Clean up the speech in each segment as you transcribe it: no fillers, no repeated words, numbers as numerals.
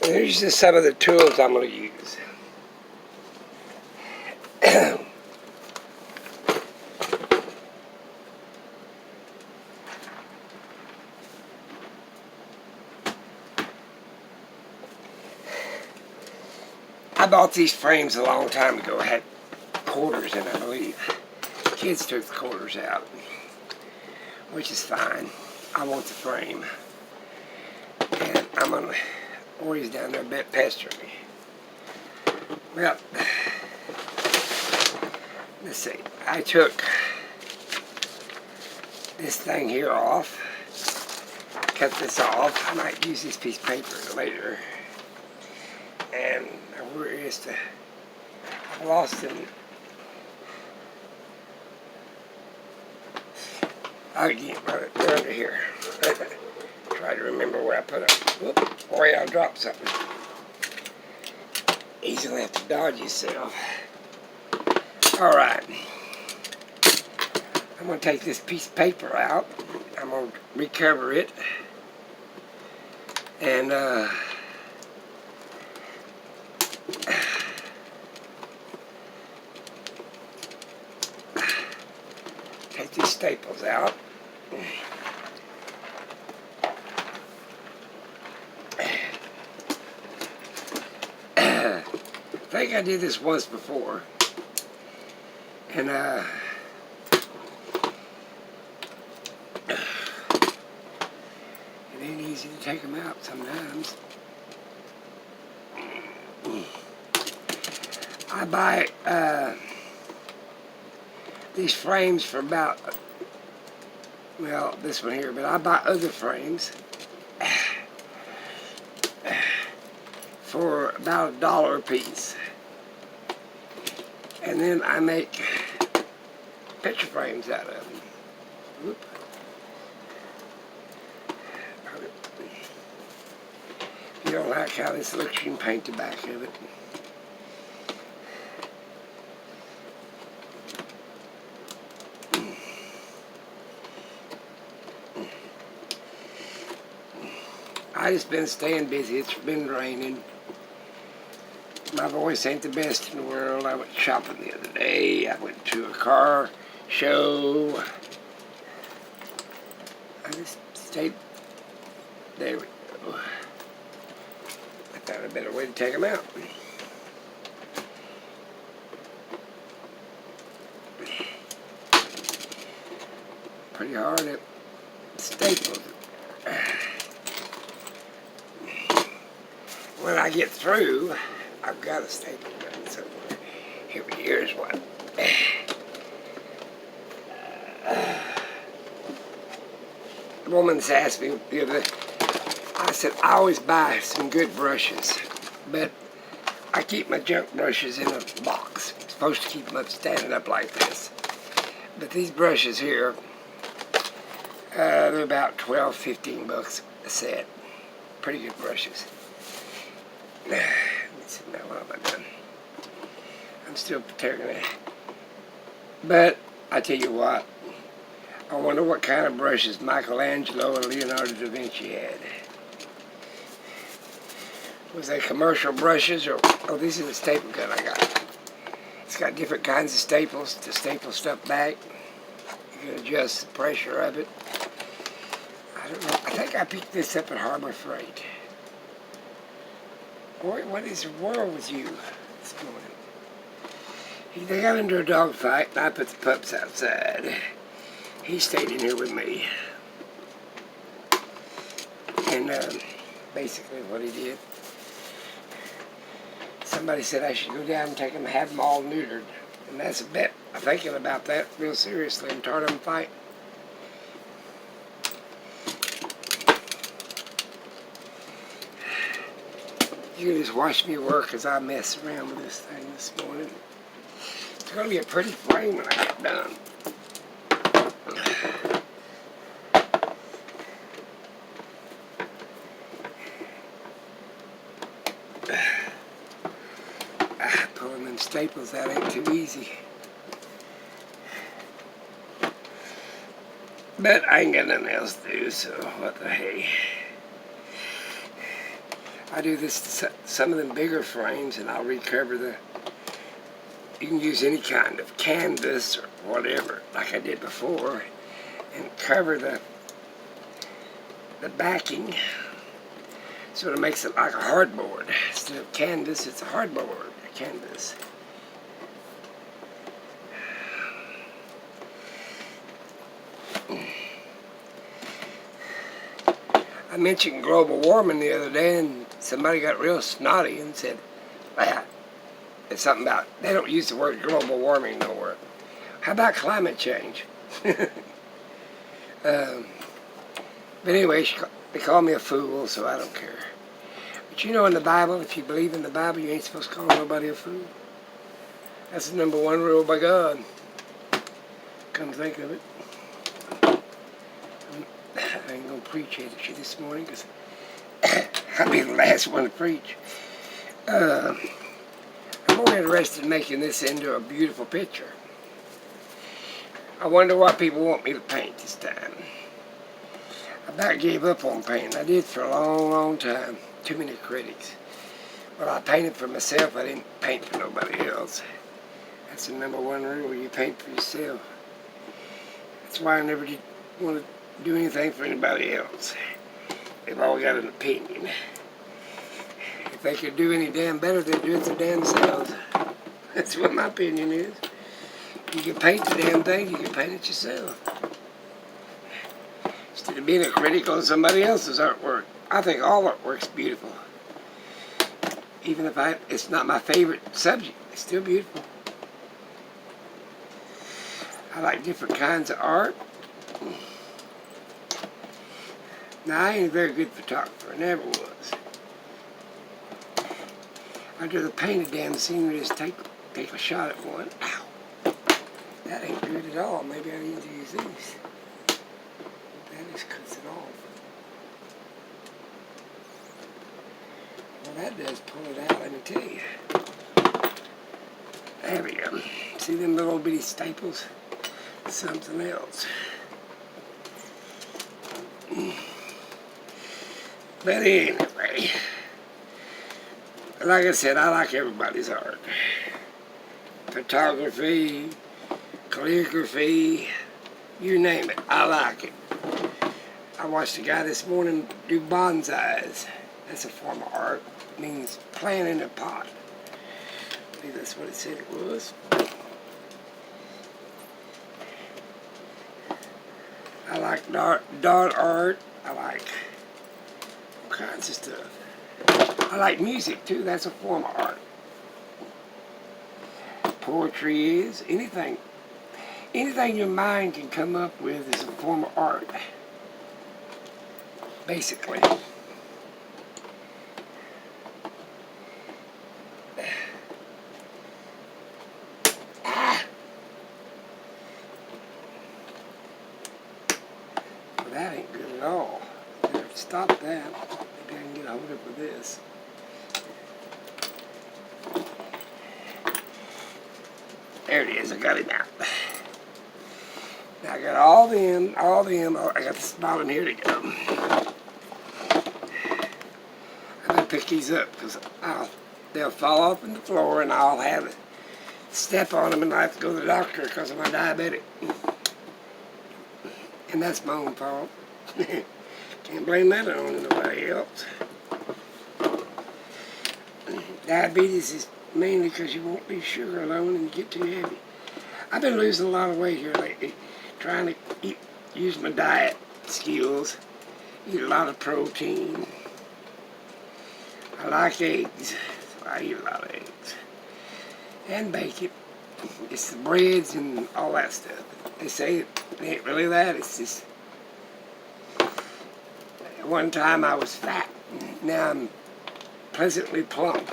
Here's just some of the tools I'm going to use. I bought these frames a long time ago. I had quarters in, I believe. Kids took the quarters out, which is fine. I want the frame. And I'm going to, Ori's down there a bit pestering me. Well, let's see. I took this thing here off. Cut this off. I might use this piece of paper later. And where is the, I lost it. I'll get they're under here. Try to remember where I put them. Whoop, or I'll drop something. Easily have to dodge yourself. Alright. I'm going to take this piece of paper out. I'm going to recover it. And, take these staples out. I think I did this once before. And, it ain't easy to take them out sometimes. I buy these frames for about, well, this one here, but I buy other frames for about $1 a piece. And then I make picture frames out of them. Whoop. If you don't like how this looks, you can paint the back of it. I just been staying busy. It's been raining. My voice ain't the best in the world. I went shopping the other day. I went to a car show. I just stayed. There we go. I found a better way to take them out. Pretty hard to staple. When I get through, I've got a staple gun somewhere. Here's one. The woman's asked me the other day, I said, I always buy some good brushes, but I keep my junk brushes in a box. I'm supposed to keep them up, standing up like this. But these brushes here, they're about $12-15 a set. Pretty good brushes. Let's see, now what have I done? I'm still protecting it. But I tell you what, I wonder what kind of brushes Michelangelo and Leonardo da Vinci had. Was they commercial brushes, or, oh, these are the staple gun I got. It's got different kinds of staples to staple stuff back. You can adjust the pressure of it. I don't know, I think I picked this up at Harbor Freight. Boy, what is the world with you this morning? They got into a dog fight, and I put the pups outside. He stayed in here with me. And basically what he did, somebody said I should go down and take them, have them all neutered. And that's a bet. I'm thinking about that real seriously. I'm tired of them fighting. You can just watch me work as I mess around with this thing this morning. It's going to be a pretty frame when I get done. Pulling them staples out ain't too easy. But I ain't got nothing else to do, so what the hey. I do this to some of them bigger frames, and I'll recover the. You can use any kind of canvas or whatever, like I did before, and cover the backing, so it makes it like a hardboard. Instead of canvas, it's a hardboard, a canvas. I mentioned global warming the other day, and somebody got real snotty and said, well, it's something about, they don't use the word global warming nowhere. How about climate change? But anyway, they call me a fool, so I don't care. But you know, in the Bible, if you believe in the Bible, you ain't supposed to call nobody a fool. That's the number one rule by God. Come think of it. I ain't gonna preach at you this morning because I'll be the last one to preach. I'm more interested in making this into a beautiful picture. I wonder what people want me to paint this time. I about gave up on painting. I did for a long, long time. Too many critics. Well, I painted for myself. I didn't paint for nobody else. That's the number one rule. You paint for yourself. That's why I never did want to do anything for anybody else. They've all got an opinion. If they could do any damn better, they'd do it their damn selves. That's what my opinion is. You can paint the damn thing, you can paint it yourself. Instead of being a critic on somebody else's artwork. I think all artwork's beautiful. Even if it's not my favorite subject, it's still beautiful. I like different kinds of art. Now, I ain't a very good photographer, never was. I'd rather paint a damn scenery than take a shot at one. Ow! That ain't good at all. Maybe I need to use these. That just cuts it off. Well, that does pull it out, let me tell you. There we go. See them little bitty staples? Something else. But anyway, like I said, I like everybody's art. Photography, calligraphy, you name it, I like it. I watched a guy this morning do bonsais. That's a form of art. It means plant in a pot. I believe that's what it said it was. I like dart art. I like all kinds of stuff. I like music too. That's a form of art. Poetry is anything. Anything your mind can come up with is a form of art. Basically. That ain't good at all. Stop that. Maybe I can get a hold of it with this. There it is. I got it now. Now I got all them. Oh, I got this bottom here to go. I'm going to pick these up because they'll fall off on the floor and I'll have it. Step on them and I have to go to the doctor because I'm diabetic. And that's my own fault. Can't blame that on nobody else. Diabetes is mainly because you won't leave sugar alone and you get too heavy. I've been losing a lot of weight here lately, trying to use my diet skills, eat a lot of protein. I like eggs, so I eat a lot of eggs. And bacon. It's the breads and all that stuff. They say it ain't really that, it's just... At one time I was fat, now I'm pleasantly plump.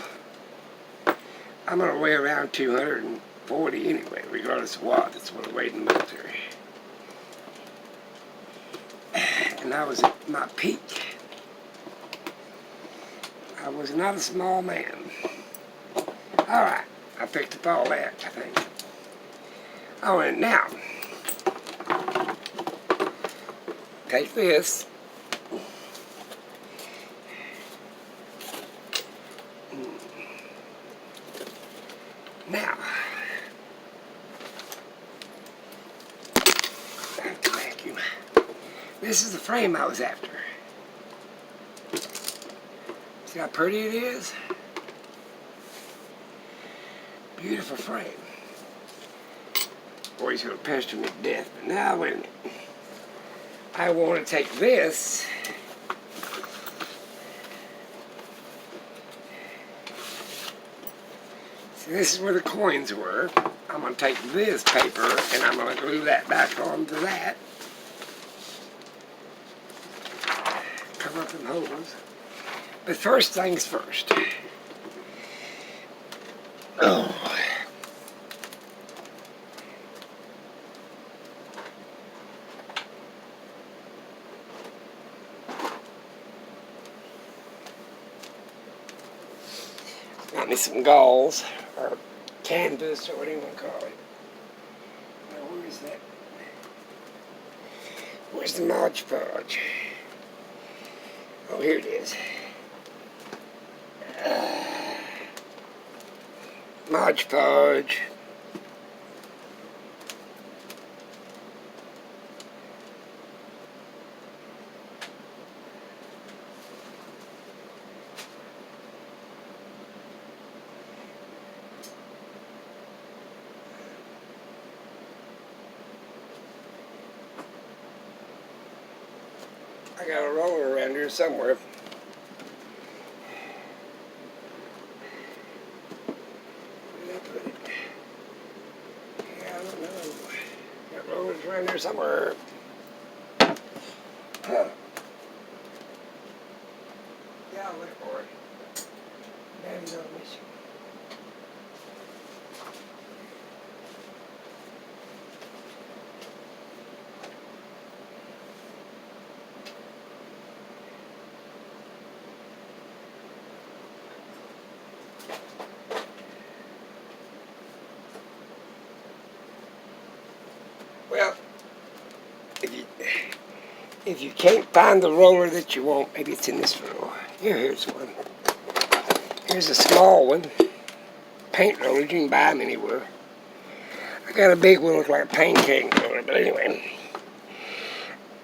I'm going to weigh around 240 anyway, regardless of what. That's what I weighed in the military. And I was at my peak. I was not a small man. Alright, I picked up all that, I think. Oh, and now, take this. Now, I have to vacuum. This is the frame I was after. See how pretty it is? Beautiful frame. Boy, he's going to pester me to death. But now, wait a minute. I want to take this. See, this is where the coins were. I'm going to take this paper and I'm going to glue that back onto that. Cover up them holes. But first things first. Oh. Got me some gauze, or canvas, or what do you want to call it. Now, where is that? Where's the Mod Podge? Oh, here it is. Mod Podge. I got a roller around here somewhere. Where did I put it? Yeah, I don't know. Got rollers around here somewhere. Huh. Yeah, I'll look for it. Daddy's on a mission. Well, if you can't find the roller that you want, maybe it's in this drawer. Here's one. Here's a small one. Paint roller, you can buy them anywhere. I got a big one, look like a pancake roller, but anyway.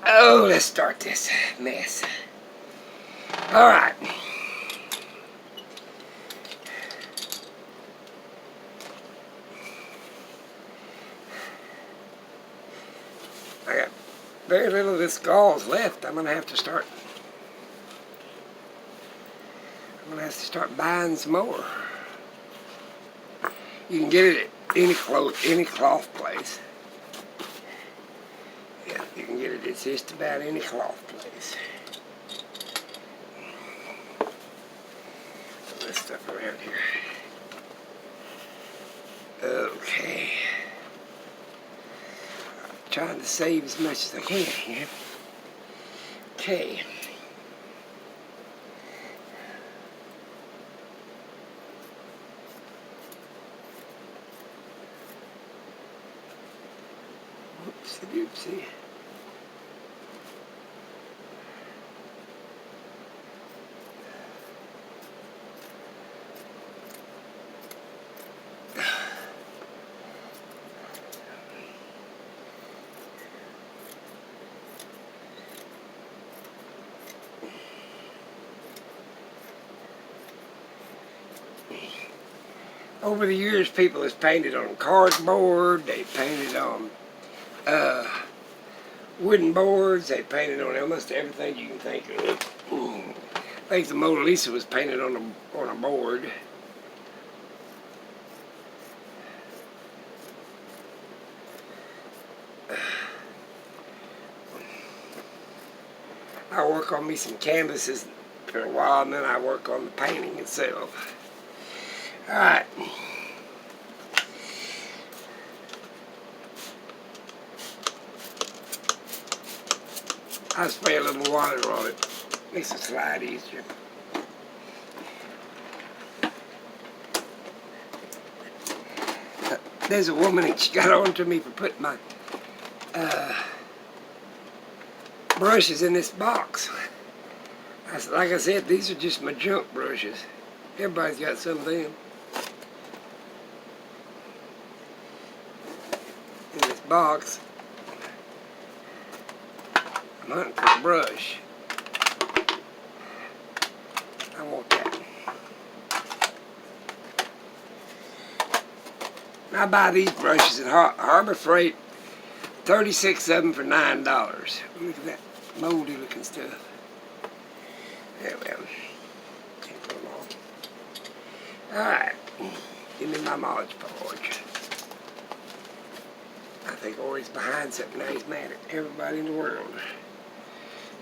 Oh, let's start this mess. All right. I got very little of this gauze left. I'm gonna have to start buying some more. You can get it at any cloth place. Yeah, you can get it at just about any cloth place. Put this stuff around here. Okay. I'm trying to save as much as I can here. Okay. Whoopsie doopsie. Over the years, people have painted on cardboard, they painted on wooden boards, they painted on almost everything you can think of. I think the Mona Lisa was painted on a board. I work on me some canvases for a while, and then I work on the painting itself. All right. I'll spray a little water on it. Makes it slide easier. There's a woman and she got on to me for putting my brushes in this box. Like I said, these are just my junk brushes. Everybody's got some of them. In this box, I'm hunting for a brush. I want that. I buy these brushes at Harbor Freight, 36 of them for $9. Look at that moldy looking stuff. There we go. Can't put them on. Alright, give me my Mod Podge. I think Ori's behind something now. He's mad at everybody in the world.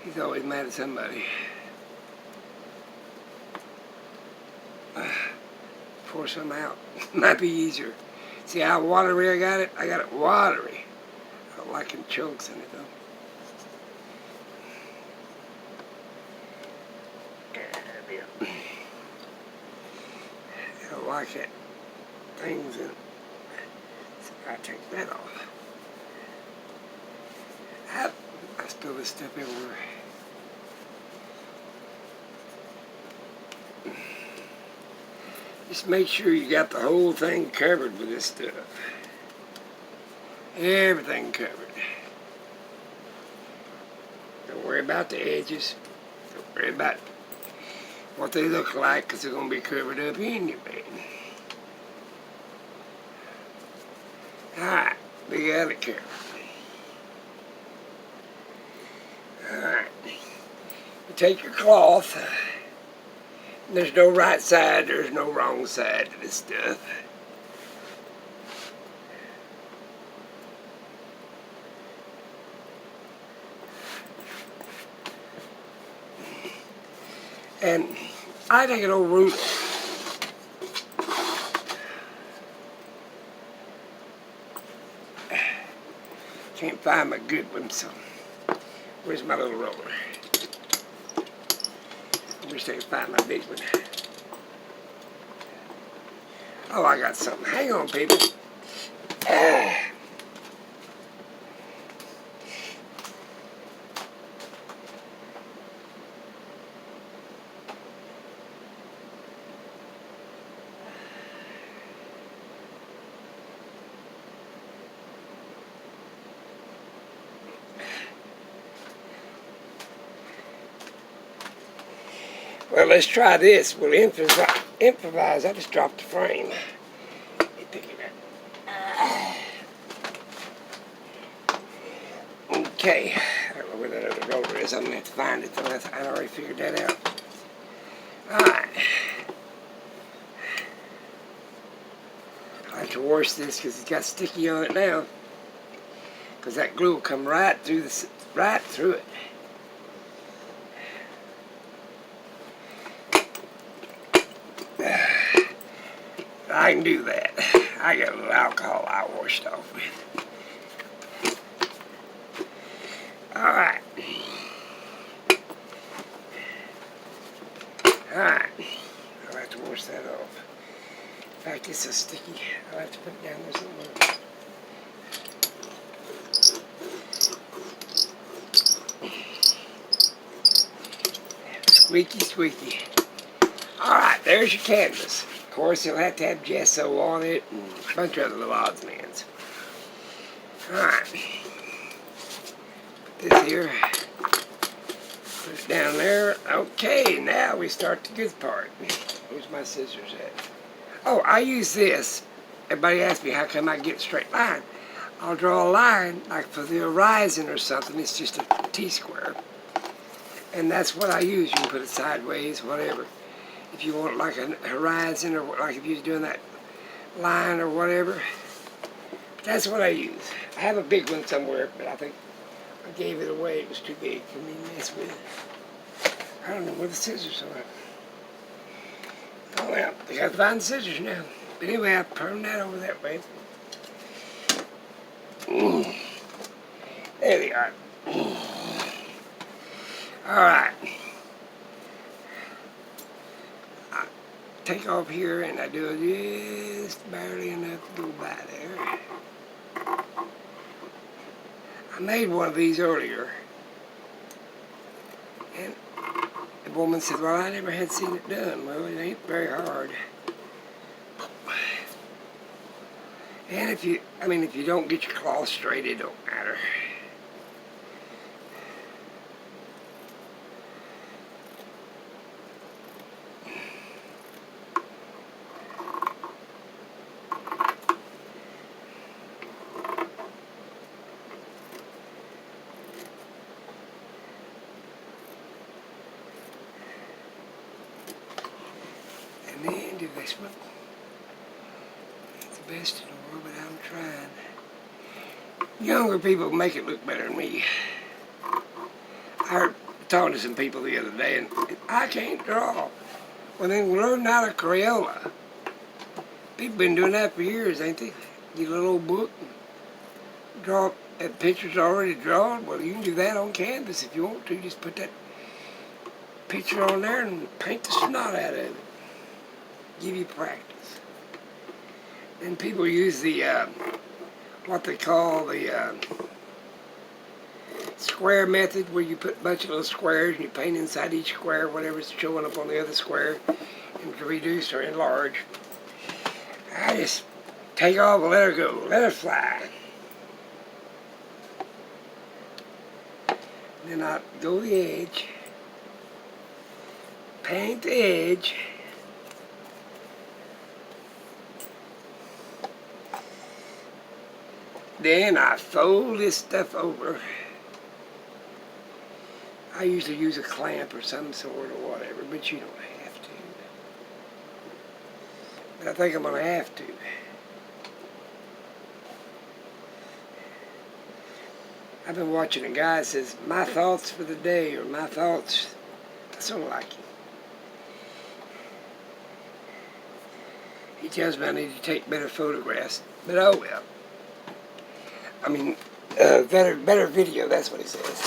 He's always mad at somebody. Pour some out. Might be easier. See how watery I got it? I got it watery. I don't like them chunks in it though. I don't like it. Things in it. So I take that off. I spill this stuff everywhere. Just make sure you got the whole thing covered with this stuff. Everything covered. Don't worry about the edges. Don't worry about what they look like because they're going to be covered up anyway. Alright, we got it covered. Alright. You take your cloth. There's no right side, there's no wrong side to this stuff. And I take an old ruler. Can't find my good one, so where's my little roller? I wish I could find my big one. Oh, I got something. Hang on, people. Well, let's try this. We'll improvise. I just dropped the frame. Let me pick it up. Okay. I don't know where that other roller is. I'm going to have to find it, though. I already figured that out. Alright. I have to wash this because it's got sticky on it now. Because that glue will come right through it. I can do that. I got a little alcohol I washed off with. Alright. Alright. I'll have to wash that off. In fact, it's so sticky. I'll have to put it down there somewhere. Squeaky, squeaky. Alright, there's your canvas. Of course, you'll have to have gesso on it and a bunch of other little odds and ends. Alright. Put this here. Put it down there. Okay, now we start the good part. Where's my scissors at? Oh, I use this. Everybody asks me how come I get a straight line. I'll draw a line, like for the horizon or something. It's just a T-square. And that's what I use. You can put it sideways, whatever. If you want like a horizon, or like if you're doing that line or whatever. That's what I use. I have a big one somewhere, but I think I gave it away. It was too big for me to mess with. I don't know where the scissors are. Oh well, I gotta find the scissors now. But anyway, I turned that over that way. There they are. Alright. Take off here and I do just barely enough to go by there. I made one of these earlier and The woman said, well, I never had seen it done. Well, it ain't very hard. And if you don't get your cloth straight, it don't matter. And then do this one. It's the best in the world, but I'm trying. Younger people make it look better than me. I heard talking to some people the other day, and I can't draw. Well, then learn how to Crayola. People been doing that for years, ain't they? Get a little old book, and draw pictures already drawn. Well, you can do that on canvas if you want to. Just put that picture on there and paint the snot out of it. Give you practice. And people use the what they call the square method, where you put a bunch of little squares and you paint inside each square whatever's showing up on the other square, and to reduce or enlarge. I just take off and let her go, let her fly. Then I go the edge, paint the edge. Then I fold this stuff over. I usually use a clamp or some sort or whatever, but you don't have to. But I think I'm going to have to. I've been watching a guy that says, my thoughts for the day, or my thoughts. I sort of like him. He tells me I need to take better photographs, but oh well. I mean, better video, that's what he says.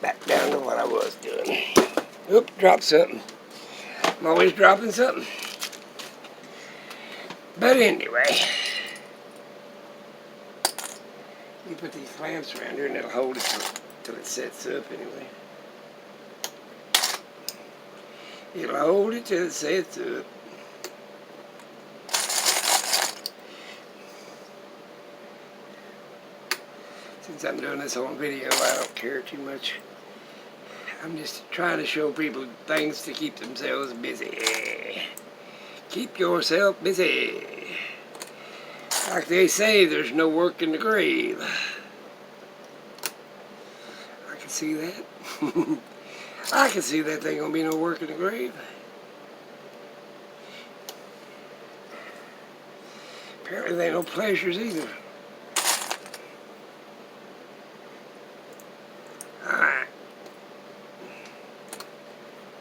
Back down to what I was doing. Oop, dropped something. I'm always dropping something. But anyway, you put these clamps around here and it'll hold it till it sets up anyway. It'll hold it till it sets up. Since I'm doing this on video, I don't care too much. I'm just trying to show people things to keep themselves busy. Keep yourself busy. Like they say, there's no work in the grave. I can see that. I can see that there ain't gonna be no work in the grave. Apparently there ain't no pleasures either. Alright.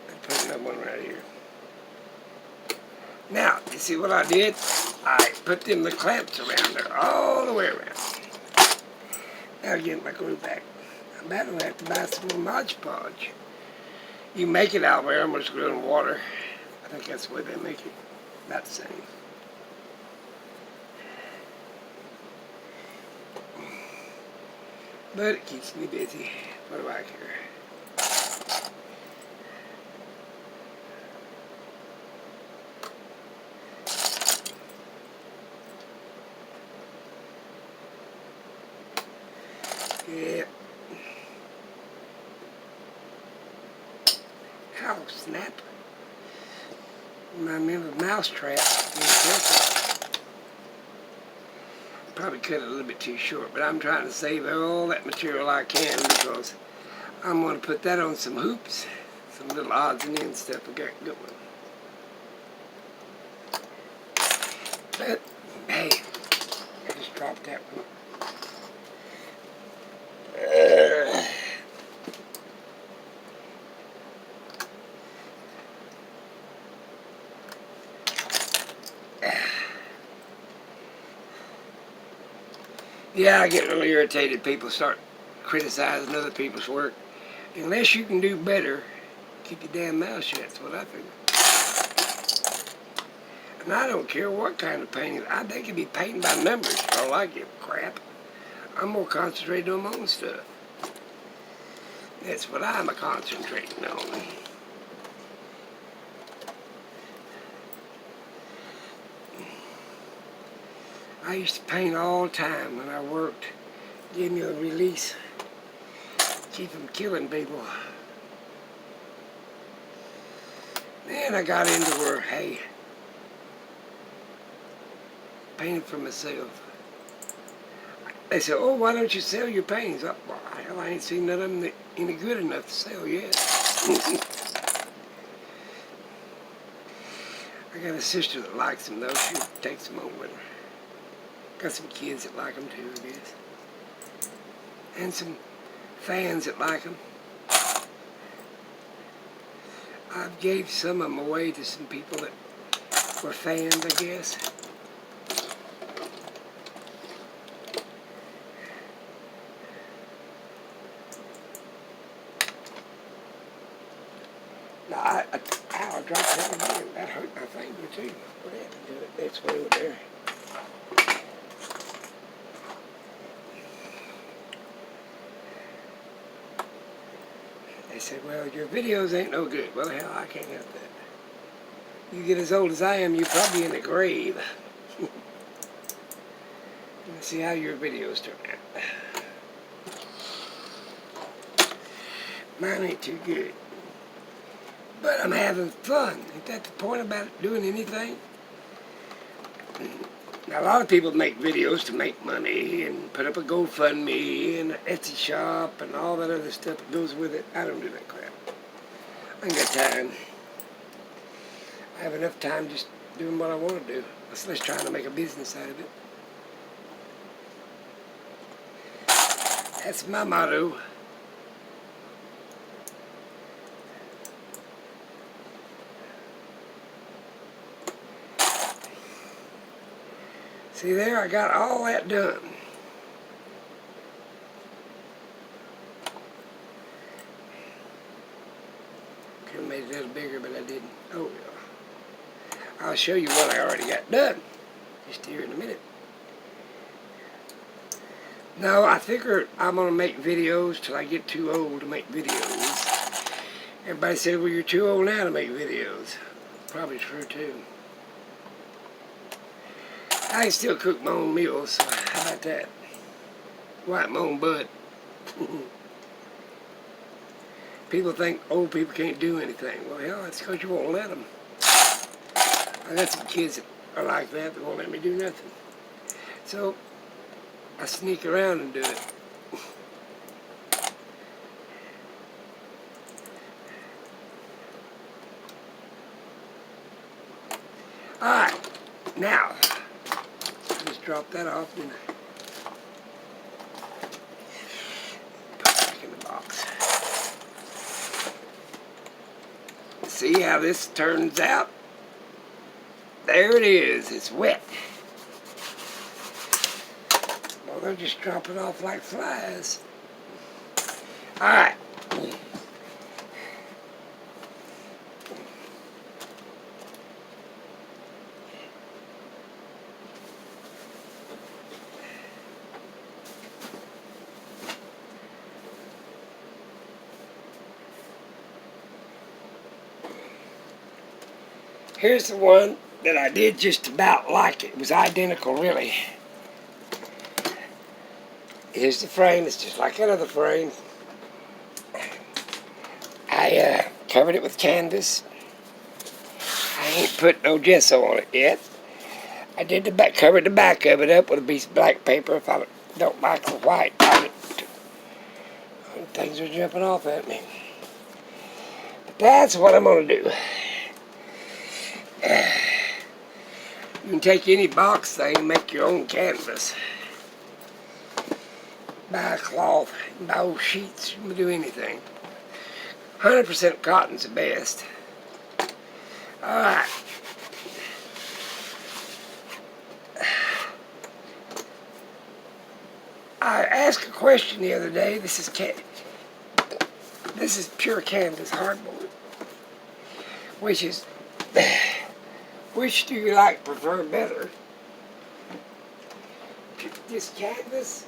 I'm putting up one right here. Now, you see what I did? I put the clamps around there, all the way around. Now get my glue back. I'm about to have to buy some more Mod Podge. You make it out where I'm just glue in water. I think that's the way they make it. About the same. But it keeps me busy. What do I care? Yep. Ow, snap. Remind me of a mousetrap. Probably cut it a little bit too short, but I'm trying to save all that material I can because I'm going to put that on some hoops, some little odds and ends stuff I got going. But, hey, I just dropped that one. Yeah, I get really irritated. People start criticizing other people's work. Unless you can do better, keep your damn mouth shut. That's what I figure. And I don't care what kind of painting. They can be painting by numbers for all I give a crap. I'm more concentrated on my own stuff. That's what I'm concentrating on. I used to paint all the time when I worked. Gave me a release. Keep from killing people. Then I got into where, hey, painted for myself. They said, oh, why don't you sell your paintings? Oh, well, hell, I ain't seen none of them any good enough to sell yet. I got a sister that likes them, though. She takes them home with her. Got some kids that like them, too, I guess. And some fans that like them. I've gave some of them away to some people that were fans, I guess. Now, I dropped that again. That hurt my finger, too. What happened to it? That's way over there. They said, well, your videos ain't no good. Well, hell, I can't help that. You get as old as I am, you're probably in the grave. Let's see how your videos turn out. Mine ain't too good. But I'm having fun. Ain't that the point about doing anything? Now, a lot of people make videos to make money and put up a GoFundMe and an Etsy shop and all that other stuff that goes with it. I don't do that crap. I ain't got time. I have enough time just doing what I want to do. Let's trying to make a business out of it. That's my motto. See there, I got all that done. Could have made it a little bigger, but I didn't. Oh, well. I'll show you what I already got done. Just here in a minute. No, I figure I'm going to make videos till I get too old to make videos. Everybody said, well, you're too old now to make videos. Probably true, too. I can still cook my own meals, so how about that? Wipe my own butt. People think old people can't do anything. Well, hell, that's because you won't let them. I got some kids that are like that won't let me do nothing. So, I sneak around and do it. Alright, now, just drop that off and put it back in the box. See how this turns out? There it is, it's wet. Well, they'll just drop it off like flies. Alright. Here's the one that I did just about like it. It was identical, really. Here's the frame. It's just like another frame. I covered it with canvas. I ain't put no gesso on it yet. I did covered the back of it up with a piece of black paper if I don't like the white on it. Things are jumping off at me. But that's what I'm going to do. You can take any box thing and make your own canvas. Buy a cloth, buy old sheets, you can do anything. 100% cotton's the best. Alright. I asked a question the other day. This is pure canvas hardboard, which is Which do you prefer better? This canvas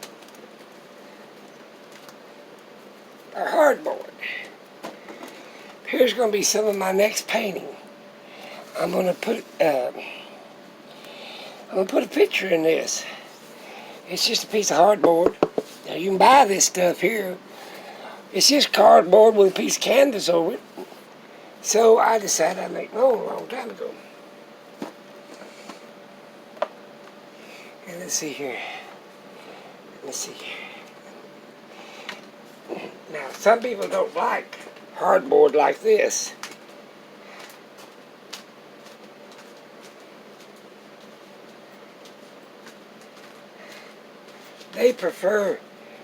or hardboard? Here's going to be some of my next painting. I'm going to put a picture in this. It's just a piece of hardboard. Now you can buy this stuff here. It's just cardboard with a piece of canvas over it. So I decided I'd make my own a long time ago. And let's see here. Let's see. Now some people don't like hardboard like this. They prefer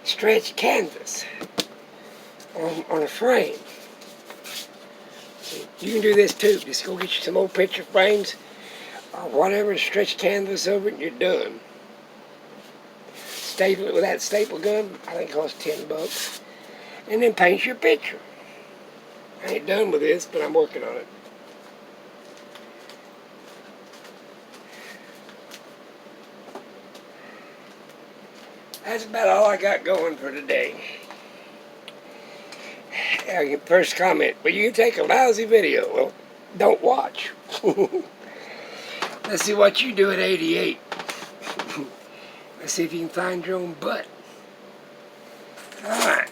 stretched canvas on a frame. You can do this too. Just go get you some old picture frames or whatever, stretch canvas over it and you're done. Staple it with that staple gun. I think it costs $10. And then paint your picture. I ain't done with this, but I'm working on it. That's about all I got going for today. First comment, well, you take a lousy video. Well, don't watch. Let's see what you do at 88. Let's see if you can find your own butt. Alright.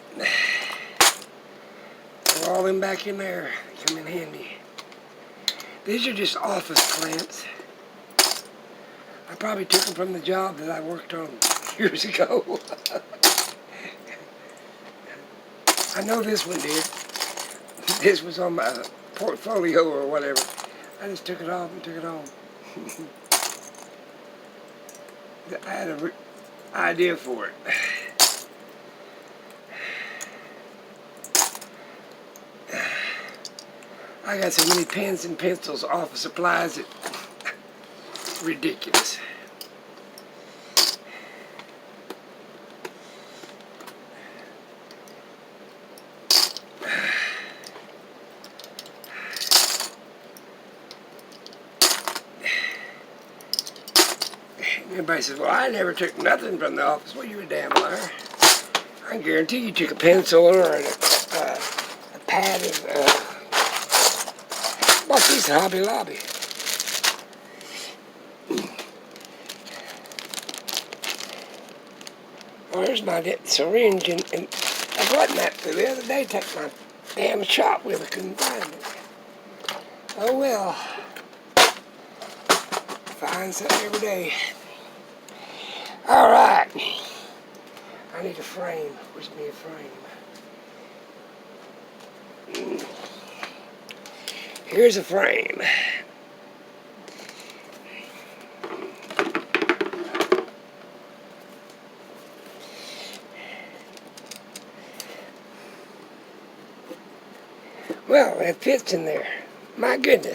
Throw all them back in there. They come in handy. These are just office clamps. I probably took them from the job that I worked on years ago. I know this one did. This was on my portfolio or whatever. I just took it off and took it home. I had an idea for it. I got so many pens and pencils, office supplies, it's ridiculous. Everybody says, well, I never took nothing from the office. Well, you're a damn liar. I guarantee you took a pencil or a pad and bought these at Hobby Lobby. Oh, there's my syringe, and I brought that the other day. Took my damn shop with it, couldn't find it. Oh well, find something every day. All right, I need a frame. Where's me a frame? Here's a frame. Well, it fits in there. My goodness.